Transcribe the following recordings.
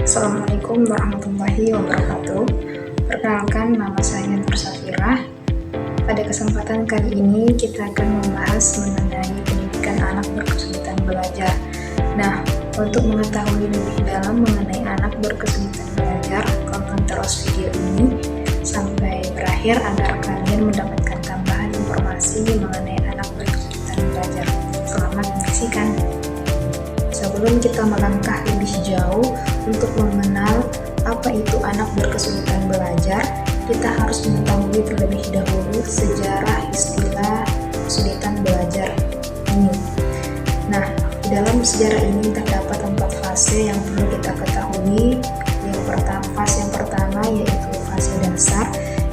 Assalamualaikum warahmatullahi wabarakatuh. Perkenalkan, nama saya Nur Safira. Pada kesempatan kali ini kita akan membahas mengenai pendidikan anak berkesulitan belajar. Nah, untuk mengetahui lebih dalam mengenai anak berkesulitan belajar, tonton terus video ini sampai berakhir agar kalian mendapatkan tambahan informasi mengenai anak berkesulitan belajar. Selamat menyaksikan. Sebelum kita melangkah lebih jauh untuk mengenal apa itu anak berkesulitan belajar, kita harus mengetahui terlebih dahulu sejarah istilah kesulitan belajar ini. Nah, dalam sejarah ini terdapat 4 fase yang perlu kita ketahui. Fase yang pertama yaitu fase dasar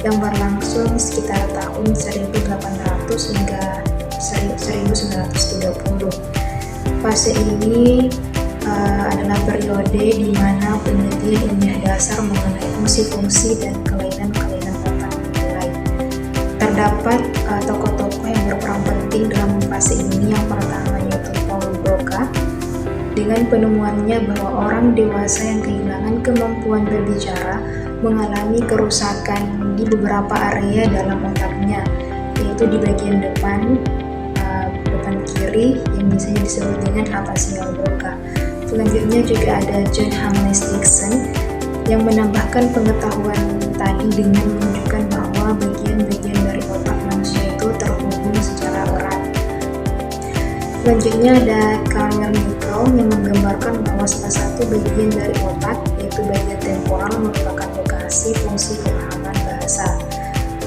yang berlangsung sekitar tahun 1800 hingga 1930. Fase ini adalah periode di mana penelitian ilmiah dasar mengenai fungsi-fungsi dan kelainan-kelainan otak dimulai. Terdapat tokoh-tokoh yang berperan penting dalam fase ini. Yang pertama yaitu Paul Broca, dengan penemuannya bahwa orang dewasa yang kehilangan kemampuan berbicara mengalami kerusakan di beberapa area dalam otaknya, yaitu di bagian depan kiri yang biasanya disebut dengan afasia Broca. Selanjutnya juga ada John Hamlet Dixon yang menambahkan pengetahuan tadi dengan menunjukkan bahwa bagian-bagian dari otak manusia itu terhubung secara erat. Selanjutnya ada Carl Nickel yang menggambarkan bahwa salah satu bagian dari otak, yaitu bagian temporal, merupakan lokasi fungsi pemahaman bahasa.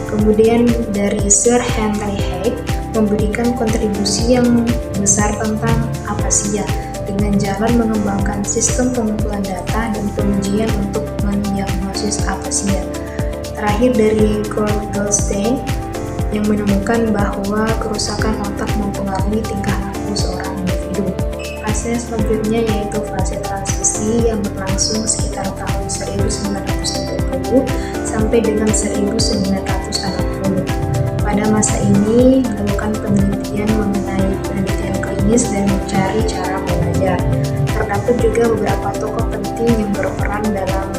Kemudian dari Sir Henry Hay memberikan kontribusi yang besar tentang afasia dengan jalan mengembangkan sistem pengumpulan data dan pengujian untuk mendiagnosis afasia. Terakhir dari Kurt Goldstein yang menemukan bahwa kerusakan otak mempengaruhi tingkah laku seorang individu. Fase selanjutnya yaitu fase transisi yang berlangsung sekitar tahun 1930 sampai dengan 1960. Pada masa ini dilakukan penelitian mengenai penelitian klinis dan mencari cara belajar. Terdapat juga beberapa tokoh penting yang berperan dalam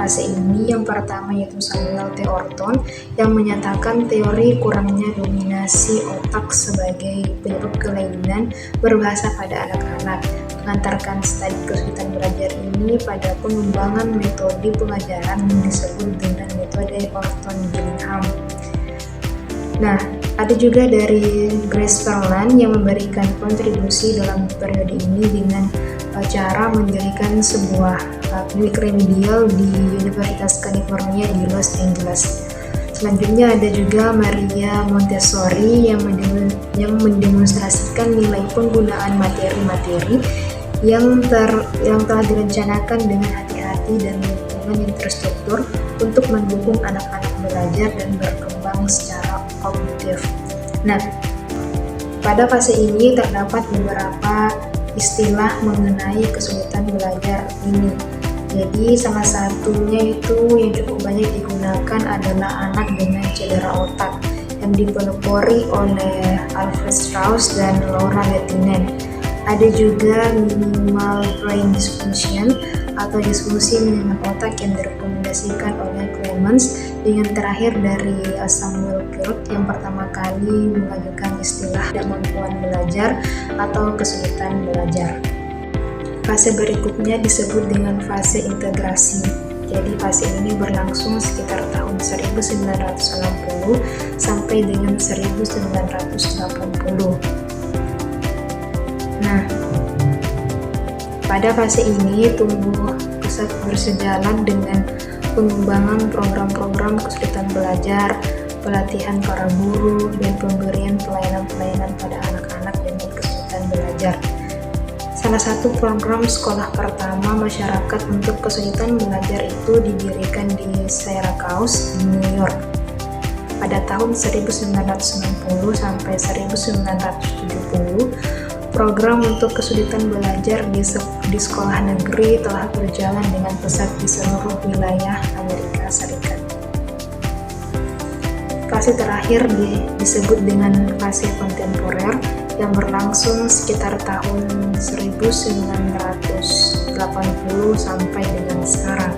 fase ini. Yang pertama yaitu Samuel T. Orton yang menyatakan teori kurangnya dominasi otak sebagai penyebab kelainan berbahasa pada anak-anak, mengantarkan studi kesulitan belajar ini pada pengembangan metode pengajaran yang disebut dengan metode Orton-Gillingham. Nah, ada juga dari Grace Perlman yang memberikan kontribusi dalam periode ini dengan cara mendirikan sebuah klinik remedial di Universitas California di Los Angeles. Selanjutnya ada juga Maria Montessori yang mendemonstrasikan nilai penggunaan materi-materi yang telah direncanakan dengan hati-hati dan lingkungan yang terstruktur untuk mendukung anak-anak belajar dan berkembang secara kognitif. Nah, pada fase ini terdapat beberapa istilah mengenai kesulitan belajar ini. Jadi salah satunya itu yang cukup banyak digunakan adalah anak dengan cedera otak yang dipelopori oleh Alfred Strauss dan Laura Lettinen. Ada juga minimal brain dysfunction atau disfungsi minimal otak yang direkomendasikan oleh Clemens, dengan terakhir dari Samuel Kirk yang pertama kali mengajukan istilah kemampuan belajar atau kesulitan belajar. Fase berikutnya disebut dengan fase integrasi. Jadi fase ini berlangsung sekitar tahun 1960 sampai dengan 1980. Nah, pada fase ini tumbuh pesat bersejalan dengan pengembangan program-program kesulitan belajar, pelatihan para guru, dan pemberian pelayanan-pelayanan pada anak-anak dengan kesulitan belajar. Salah satu program sekolah pertama masyarakat untuk kesulitan belajar itu didirikan di Syracuse, di New York. Pada tahun 1960 sampai 1970, program untuk kesulitan belajar di sekolah negeri telah berjalan dengan pesat di seluruh wilayah Amerika Serikat. Fase terakhir disebut dengan fase kontemporer yang berlangsung sekitar tahun 1980 1980 sampai dengan sekarang.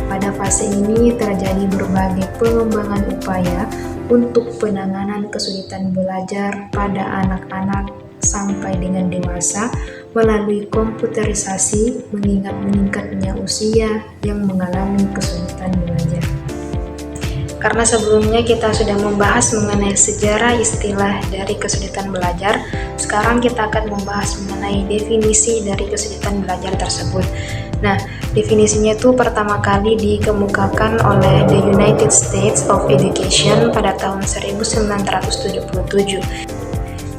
Pada fase ini terjadi berbagai pengembangan upaya untuk penanganan kesulitan belajar pada anak-anak sampai dengan dewasa melalui komputerisasi mengingat meningkatnya usia yang mengalami kesulitan belajar. Karena sebelumnya kita sudah membahas mengenai sejarah istilah dari kesulitan belajar, sekarang kita akan membahas mengenai definisi dari kesulitan belajar tersebut. Nah, definisinya itu pertama kali dikemukakan oleh The United States of Education pada tahun 1977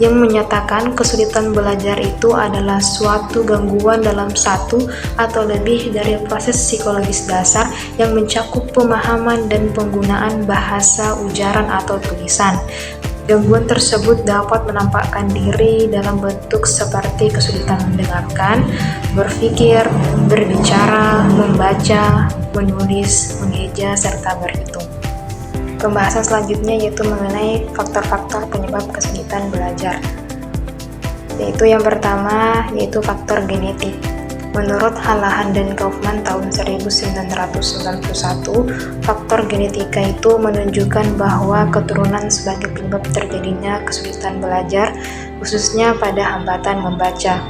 yang menyatakan kesulitan belajar itu adalah suatu gangguan dalam satu atau lebih dari proses psikologis dasar yang mencakup pemahaman dan penggunaan bahasa, ujaran, atau tulisan. Gangguan tersebut dapat menampakkan diri dalam bentuk seperti kesulitan mendengarkan, berpikir, berbicara, membaca, menulis, mengeja, serta berhitung. Pembahasan selanjutnya yaitu mengenai faktor-faktor penyebab kesulitan belajar. Yaitu yang pertama yaitu faktor genetik. Menurut Hallahan dan Kaufman tahun 1991, faktor genetika itu menunjukkan bahwa keturunan sebagai penyebab terjadinya kesulitan belajar, khususnya pada hambatan membaca.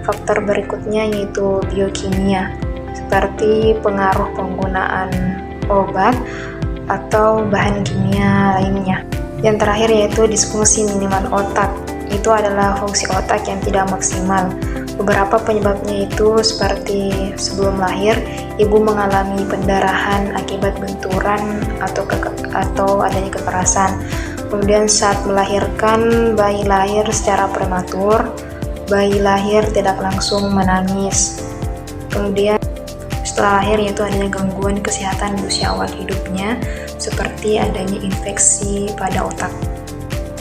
Faktor berikutnya yaitu biokimia, seperti pengaruh penggunaan obat atau bahan kimia lainnya. Yang terakhir yaitu disfungsi minimal otak. Itu adalah fungsi otak yang tidak maksimal. Beberapa penyebabnya itu seperti sebelum lahir, ibu mengalami pendarahan akibat benturan atau adanya kekerasan. Kemudian saat melahirkan, bayi lahir secara prematur, bayi lahir tidak langsung menangis. Kemudian setelah lahir yaitu adanya gangguan kesehatan di usia awal hidupnya, seperti adanya infeksi pada otak.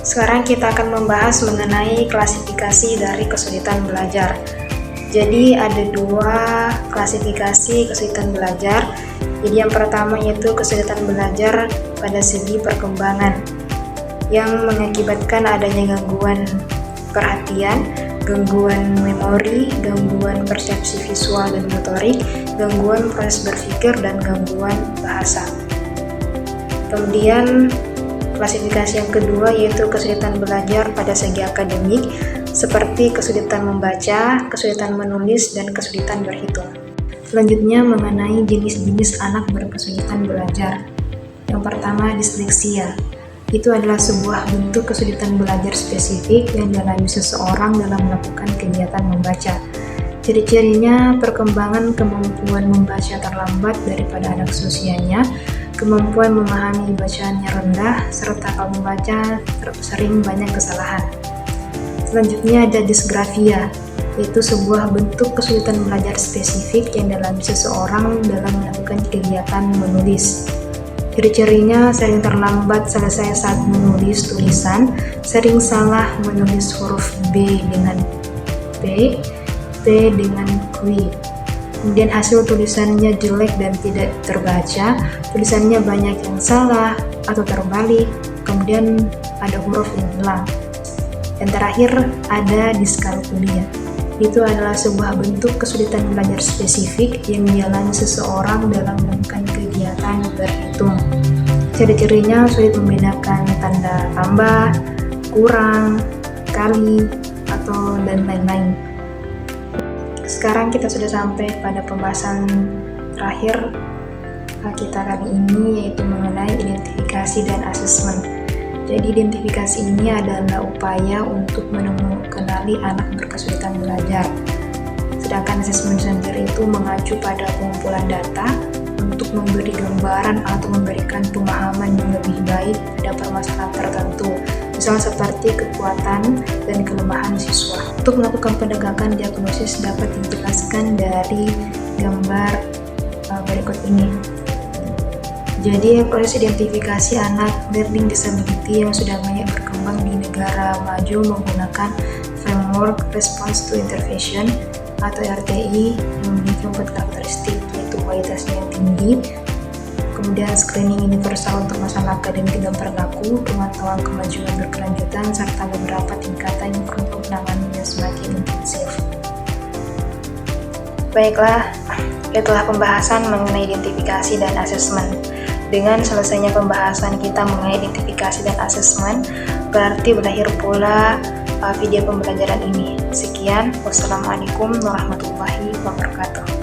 Sekarang kita akan membahas mengenai klasifikasi dari kesulitan belajar. Jadi ada dua klasifikasi kesulitan belajar. Jadi yang pertama yaitu kesulitan belajar pada segi perkembangan yang mengakibatkan adanya gangguan perhatian, gangguan memori, gangguan persepsi visual dan motorik, gangguan proses berpikir, dan gangguan bahasa. Kemudian klasifikasi yang kedua yaitu kesulitan belajar pada segi akademik seperti kesulitan membaca, kesulitan menulis, dan kesulitan berhitung. Selanjutnya mengenai jenis-jenis anak berkesulitan belajar. Yang pertama disleksia. Itu adalah sebuah bentuk kesulitan belajar spesifik yang dialami seseorang dalam melakukan kegiatan membaca. Ciri-cirinya perkembangan kemampuan membaca terlambat daripada anak seusianya, kemampuan memahami bacaannya rendah, serta kalau membaca sering banyak kesalahan. Selanjutnya ada disgrafia, yaitu sebuah bentuk kesulitan belajar spesifik yang dialami seseorang dalam melakukan kegiatan menulis. Ciri-cirinya sering terlambat selesai saat menulis tulisan, sering salah menulis huruf B dengan P, T dengan Q. Kemudian hasil tulisannya jelek dan tidak terbaca, tulisannya banyak yang salah atau terbalik, kemudian ada huruf yang hilang. Dan terakhir ada diskalkulia. Itu adalah sebuah bentuk kesulitan belajar spesifik yang dialami seseorang dalam melakukan kegiatan berhitung. Ciri-cirinya sulit membedakan tanda tambah, kurang, kali, atau dan lain-lain. Sekarang kita sudah sampai pada pembahasan terakhir kita kali ini, yaitu mengenai identifikasi dan asesmen. Jadi identifikasi ini adalah upaya untuk mengenali anak berkesulitan belajar. Sedangkan asesmen sendiri itu mengacu pada pengumpulan data untuk memberi gambaran atau memberikan pemahaman yang lebih baik pada permasalahan tertentu, misalnya seperti kekuatan dan kelemahan siswa. Untuk melakukan penegakan diagnosis dapat dijelaskan dari gambar berikut ini. Jadi proses identifikasi anak learning disability yang sudah banyak berkembang di negara maju menggunakan framework response to intervention atau RTI yang memiliki 4 karakteristik, yaitu kualitasnya yang tinggi, kemudian screening universal untuk masalah akademik dan perilaku, pemantauan kemajuan berkelanjutan, serta beberapa tingkatan yang perlu penanganan yang semakin intensif. Baiklah, itulah pembahasan mengenai identifikasi dan asesmen. Dengan selesainya pembahasan kita mengenai identifikasi dan asesmen, berarti berakhir pula video pembelajaran ini. Sekian, wassalamualaikum warahmatullahi wabarakatuh.